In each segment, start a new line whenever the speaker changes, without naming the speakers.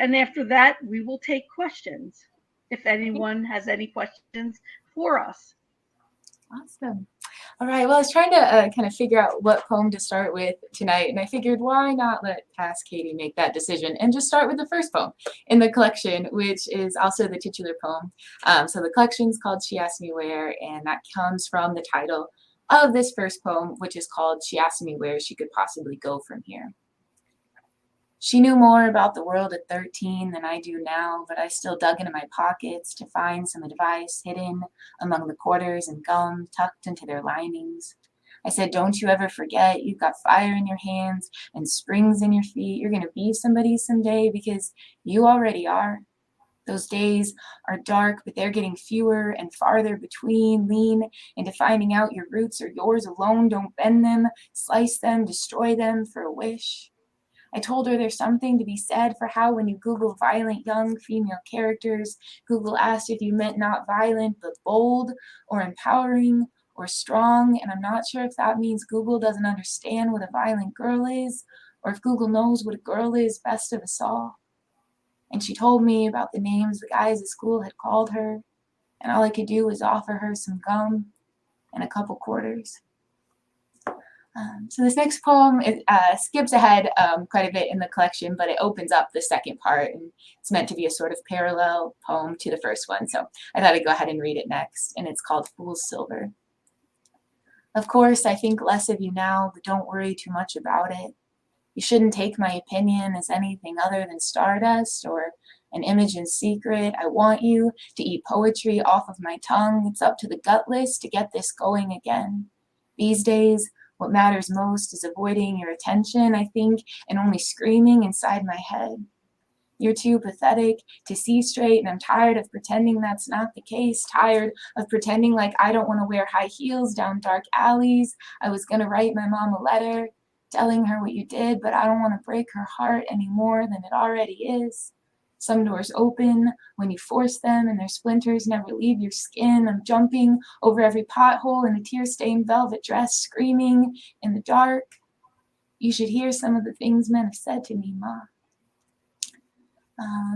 And after that, we will take questions if anyone has any questions for us.
Awesome. All right. Well, I was trying to kind of figure out what poem to start with tonight, and I figured why not let past Katie make that decision and just start with the first poem in the collection, which is also the titular poem. So the collection's called She Asked Me Where, and that comes from the title of this first poem, which is called She Asked Me Where She Could Possibly Go From Here. She knew more about the world at 13 than I do now, but I still dug into my pockets to find some advice hidden among the quarters and gum tucked into their linings. I said, don't you ever forget you've got fire in your hands and springs in your feet. You're going to be somebody someday because you already are. Those days are dark, but they're getting fewer and farther between. Lean into finding out your roots are yours alone. Don't bend them, slice them, destroy them for a wish. I told her there's something to be said for how when you Google violent young female characters, Google asked if you meant not violent, but bold or empowering or strong. And I'm not sure if that means Google doesn't understand what a violent girl is, or if Google knows what a girl is best of us all. And she told me about the names the guys at school had called her, and all I could do was offer her some gum and a couple quarters. So this next poem skips ahead quite a bit in the collection, but it opens up the second part, and it's meant to be a sort of parallel poem to the first one. So I thought I'd go ahead and read it next, and it's called Fool's Silver. Of course, I think less of you now, but don't worry too much about it. You shouldn't take my opinion as anything other than stardust or an image in secret. I want you to eat poetry off of my tongue. It's up to the gutless to get this going again. These days, what matters most is avoiding your attention, I think, and only screaming inside my head. You're too pathetic to see straight, and I'm tired of pretending that's not the case, tired of pretending like I don't want to wear high heels down dark alleys. I was going to write my mom a letter telling her what you did, but I don't want to break her heart any more than it already is. Some doors open when you force them, and their splinters never leave your skin. I'm jumping over every pothole in a tear-stained velvet dress, screaming in the dark. You should hear some of the things men have said to me, Ma.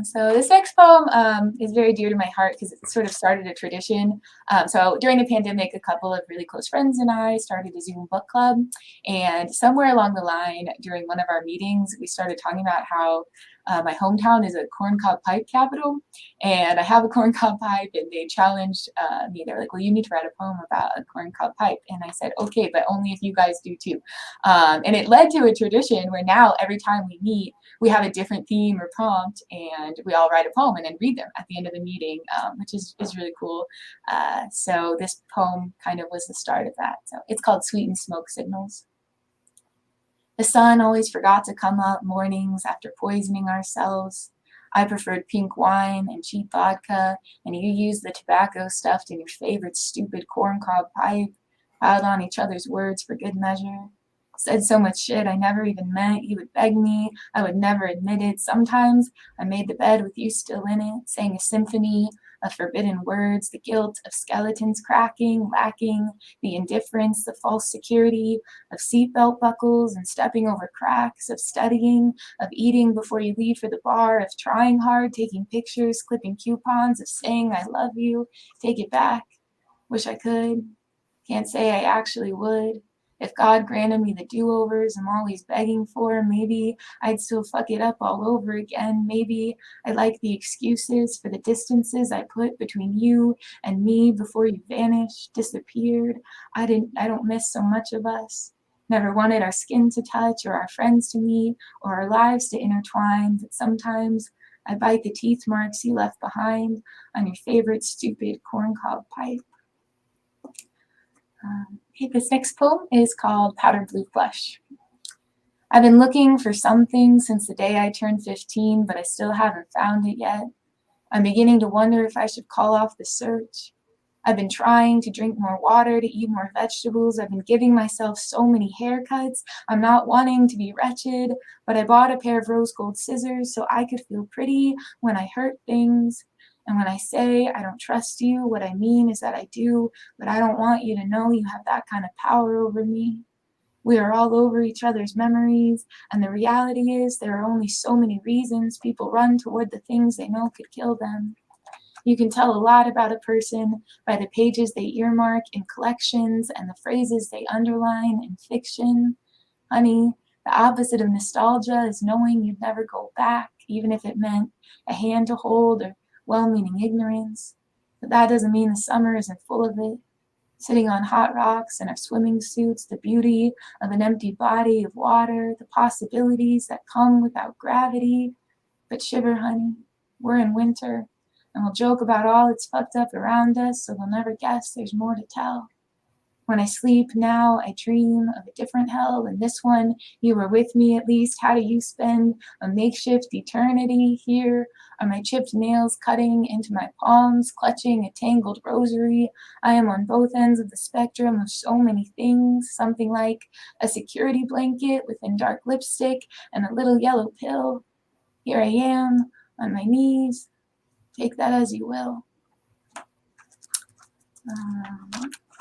So this next poem is very dear to my heart because it sort of started a tradition. So during the pandemic, a couple of really close friends and I started a Zoom book club. And somewhere along the line, during one of our meetings, we started talking about how my hometown is a corncob pipe capital. And I have a corncob pipe, and they challenged me. They're like, well, you need to write a poem about a corncob pipe. And I said, okay, but only if you guys do too. And it led to a tradition where now every time we meet, we have a different theme or prompt, and we all write a poem and then read them at the end of the meeting, which is really cool. So this poem kind of was the start of that. So it's called Sweet and Smoke Signals. The sun always forgot to come up mornings after poisoning ourselves. I preferred pink wine and cheap vodka, and you used the tobacco stuffed in your favorite stupid corncob pipe, piled on each other's words for good measure. Said so much shit I never even meant. You would beg me, I would never admit it. Sometimes I made the bed with you still in it, sang a symphony of forbidden words, the guilt of skeletons cracking, lacking, the indifference, the false security of seatbelt buckles and stepping over cracks, of studying, of eating before you leave for the bar, of trying hard, taking pictures, clipping coupons, of saying I love you, take it back, wish I could, can't say I actually would. If God granted me the do-overs I'm always begging for, maybe I'd still fuck it up all over again. Maybe I like the excuses for the distances I put between you and me before you vanished, disappeared. I don't miss so much of us. Never wanted our skin to touch or our friends to meet or our lives to intertwine, but sometimes I bite the teeth marks you left behind on your favorite stupid corncob pipe. Okay, this next poem is called Powder Blue Flesh. I've been looking for something since the day I turned 15, but I still haven't found it yet. I'm beginning to wonder if I should call off the search. I've been trying to drink more water, to eat more vegetables. I've been giving myself so many haircuts. I'm not wanting to be wretched, but I bought a pair of rose gold scissors so I could feel pretty when I hurt things. And when I say I don't trust you, what I mean is that I do, but I don't want you to know you have that kind of power over me. We are all over each other's memories, and the reality is there are only so many reasons people run toward the things they know could kill them. You can tell a lot about a person by the pages they earmark in collections and the phrases they underline in fiction. Honey, the opposite of nostalgia is knowing you'd never go back, even if it meant a hand to hold or well-meaning ignorance. But that doesn't mean the summer isn't full of it. Sitting on hot rocks in our swimming suits, the beauty of an empty body of water, the possibilities that come without gravity. But shiver, honey, we're in winter, and we'll joke about all that's fucked up around us, so they'll never guess there's more to tell. When I sleep now, I dream of a different hell than this one. You were with me at least. How do you spend a makeshift eternity? Here are my chipped nails cutting into my palms, clutching a tangled rosary. I am on both ends of the spectrum of so many things, something like a security blanket within dark lipstick and a little yellow pill. Here I am on my knees. Take that as you will.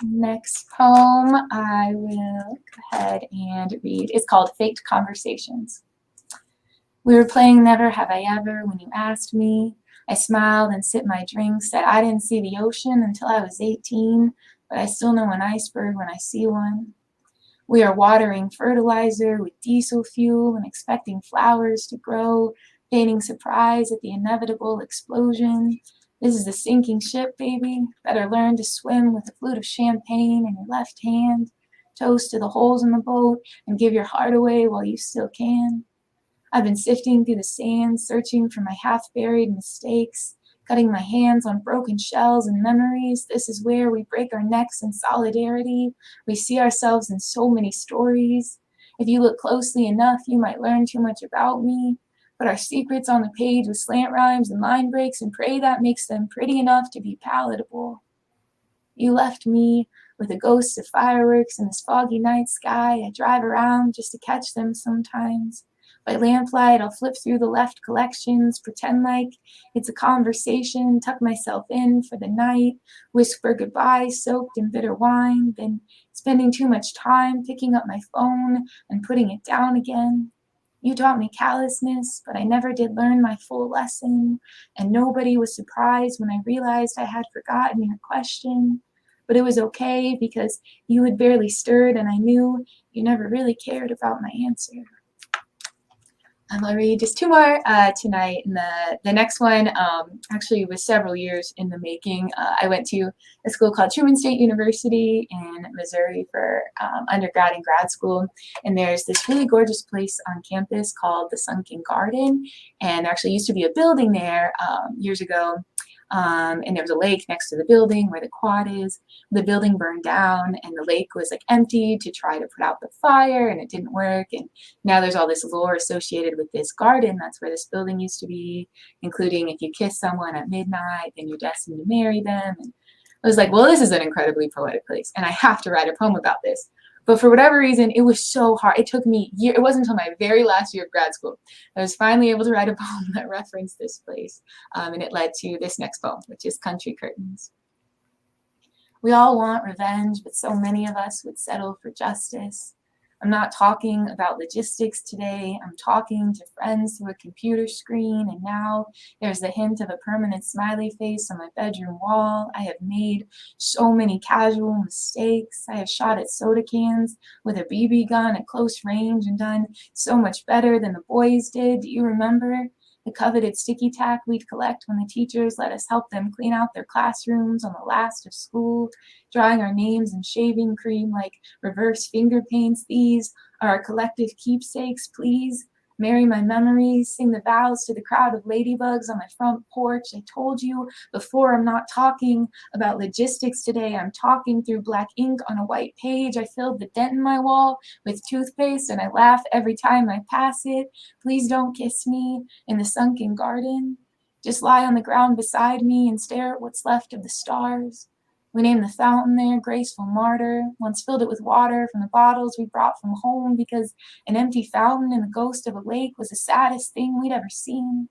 Next poem I will go ahead and read. It's called Faked Conversations. We were playing Never Have I Ever when you asked me. I smiled and sipped my drink, said I didn't see the ocean until I was 18, but I still know an iceberg when I see one. We are watering fertilizer with diesel fuel and expecting flowers to grow, feigning surprise at the inevitable explosion. This is the sinking ship, baby. Better learn to swim with a flute of champagne in your left hand. Toast to the holes in the boat and give your heart away while you still can. I've been sifting through the sand, searching for my half-buried mistakes, cutting my hands on broken shells and memories. This is where we break our necks in solidarity. We see ourselves in so many stories. If you look closely enough, you might learn too much about me. Put our secrets on the page with slant rhymes and line breaks and pray that makes them pretty enough to be palatable. You left me with a ghost of fireworks in this foggy night sky. I drive around just to catch them sometimes. By lamplight, I'll flip through the left collections, pretend like it's a conversation, tuck myself in for the night, whisper goodbye soaked in bitter wine, been spending too much time picking up my phone and putting it down again. You taught me callousness, but I never did learn my full lesson, and nobody was surprised when I realized I had forgotten your question. But it was okay because you had barely stirred, and I knew you never really cared about my answer. I'll read just two more tonight. And the next one actually was several years in the making. I went to a school called Truman State University in Missouri for undergrad and grad school. And there's this really gorgeous place on campus called the Sunken Garden. And there actually used to be a building there years ago. And there was a lake next to the building where the quad is. The building burned down and the lake was like emptied to try to put out the fire, and it didn't work. And now there's all this lore associated with this garden. That's where this building used to be, including if you kiss someone at midnight, then you're destined to marry them. And I was like, well, this is an incredibly poetic place, and I have to write a poem about this. But for whatever reason, it was so hard. It took me years. It wasn't until my very last year of grad school I was finally able to write a poem that referenced this place. And it led to this next poem, which is Country Curtains. We all want revenge, but so many of us would settle for justice. I'm not talking about logistics today. I'm talking to friends through a computer screen, and now there's the hint of a permanent smiley face on my bedroom wall. I have made so many casual mistakes. I have shot at soda cans with a BB gun at close range and done so much better than the boys did. Do you remember the coveted sticky tack we'd collect when the teachers let us help them clean out their classrooms on the last of school, drawing our names in shaving cream like reverse finger paints? These are our collective keepsakes, please. Marry my memories, sing the vows to the crowd of ladybugs on my front porch. I told you before, I'm not talking about logistics today. I'm talking through black ink on a white page. I filled the dent in my wall with toothpaste, and I laugh every time I pass it. Please don't kiss me in the sunken garden. Just lie on the ground beside me and stare at what's left of the stars. We named the fountain there Graceful Martyr, once filled it with water from the bottles we brought from home because an empty fountain and the ghost of a lake was the saddest thing we'd ever seen.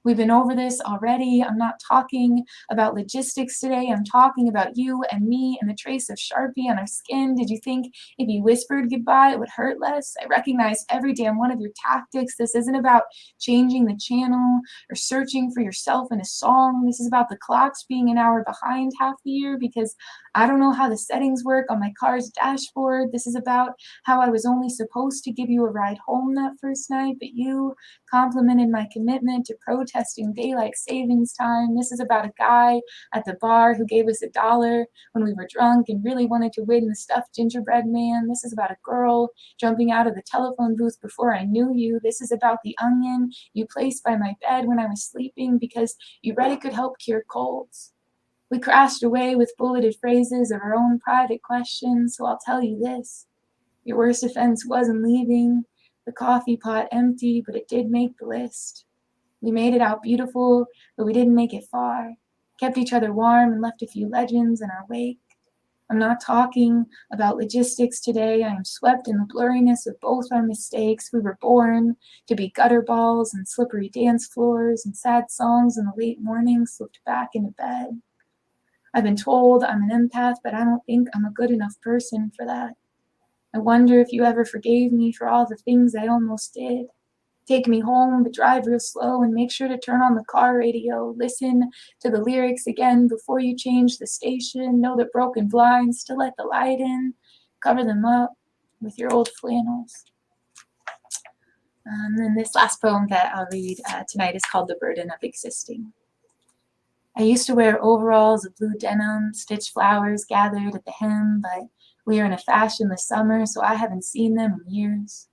We've been over this already. I'm not talking about logistics today. I'm talking about you and me and the trace of Sharpie on our skin. Did you think if you whispered goodbye, it would hurt less? I recognize every damn one of your tactics. This isn't about changing the channel or searching for yourself in a song. This is about the clocks being an hour behind half the year because I don't know how the settings work on my car's dashboard. This is about how I was only supposed to give you a ride home that first night, but you complimented my commitment to protesting daylight savings time. This is about a guy at the bar who gave us $1 when we were drunk and really wanted to win the stuffed gingerbread man. This is about a girl jumping out of the telephone booth before I knew you. This is about the onion you placed by my bed when I was sleeping because you read it could help cure colds. We crashed away with bulleted phrases of our own private questions, so I'll tell you this. Your worst offense wasn't leaving the coffee pot empty, but it did make the list. We made it out beautiful, but we didn't make it far. Kept each other warm and left a few legends in our wake. I'm not talking about logistics today. I am swept in the blurriness of both our mistakes. We were born to be gutter balls and slippery dance floors and sad songs in the late morning, slipped back into bed. I've been told I'm an empath, but I don't think I'm a good enough person for that. I wonder if you ever forgave me for all the things I almost did. Take me home, but drive real slow and make sure to turn on the car radio. Listen to the lyrics again before you change the station. Know the broken blinds to let the light in. Cover them up with your old flannels. And then this last poem that I'll read tonight is called The Burden of Existing. I used to wear overalls of blue denim, stitched flowers gathered at the hem, but we are in a fashionless summer, so I haven't seen them in years.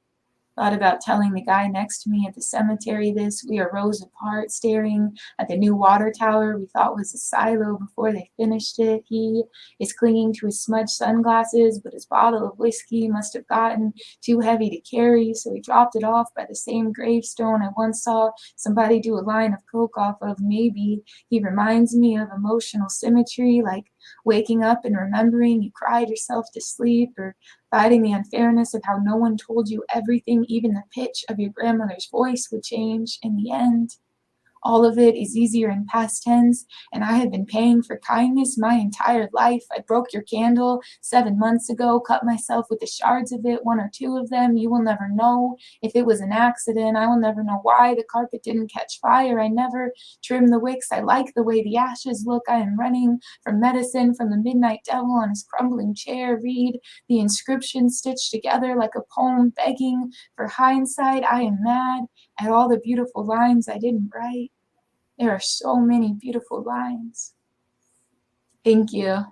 Thought about telling the guy next to me at the cemetery this. We are rows apart, staring at the new water tower we thought was a silo before they finished it. He is clinging to his smudged sunglasses, but his bottle of whiskey must have gotten too heavy to carry, so he dropped it off by the same gravestone I once saw somebody do a line of coke off of. Maybe he reminds me of emotional symmetry, like waking up and remembering you cried yourself to sleep, or fighting the unfairness of how no one told you everything, even the pitch of your grandmother's voice would change in the end. All of it is easier in past tense, and I have been paying for kindness my entire life. I broke your candle 7 months ago, cut myself with the shards of it, 1 or 2 of them. You will never know if it was an accident. I will never know why the carpet didn't catch fire. I never trimmed the wicks. I like the way the ashes look. I am running from medicine, from the midnight devil on his crumbling chair. Read the inscription stitched together like a poem, begging for hindsight. I am mad at all the beautiful lines I didn't write. There are so many beautiful lines. Thank you.